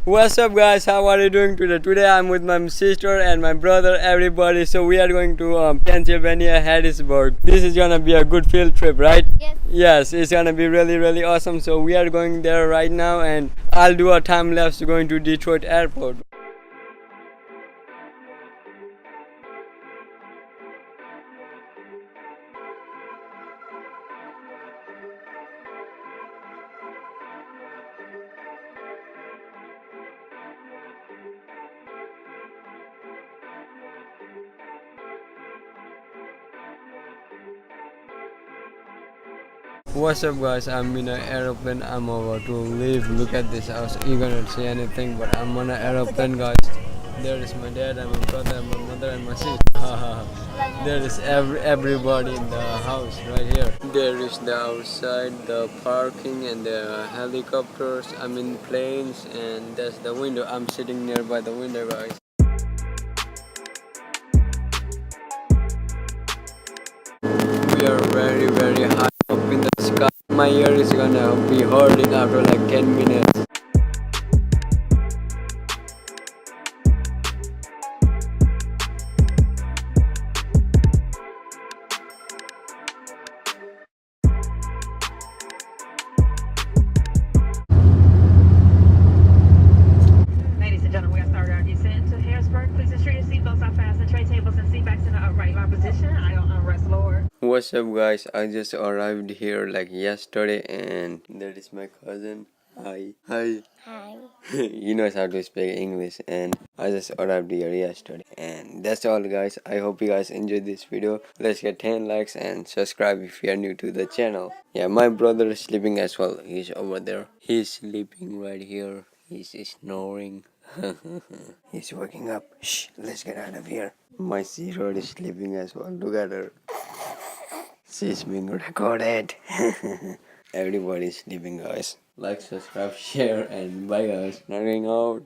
What's up guys, how are you doing today? Today I'm with my sister and my brother, everybody. So we are going to Pennsylvania, Harrisburg. This is gonna be a good field trip, right? Yes, it's gonna be really awesome. So we are going there right now and I'll do a time lapse going to Detroit airport. What's up guys, I'm in an aeroplane. I'm about to leave. Look at this house. You gonna see anything, but I'm on an aeroplane guys. There is my dad and my brother and my mother and my sister. There is everybody in the house right here. There is the outside, the parking and the helicopters, I mean planes, and that's the window. I'm sitting nearby the window guys. We are very high up in the sky. My ear is gonna be hurting after like 10 minutes. Ladies and gentlemen, we have started our descent to Harrisburg. Please ensure your seatbelts are fastened, tray tables and seatbacks in an upright line position. I don't unrest lower. What's up guys, I just arrived here like yesterday and that is my cousin. Hi. He knows how to speak English and I just arrived here yesterday. And that's all guys, I hope you guys enjoyed this video. Let's get 10 likes and subscribe if you are new to the channel. Yeah, my brother is sleeping as well. He's over there. He's sleeping right here. He's snoring. He's waking up. Shh, let's get out of here. My sister is sleeping as well. Look at her. She's being recorded. Everybody's sleeping guys. Like, subscribe, share and bye guys. Narayan out.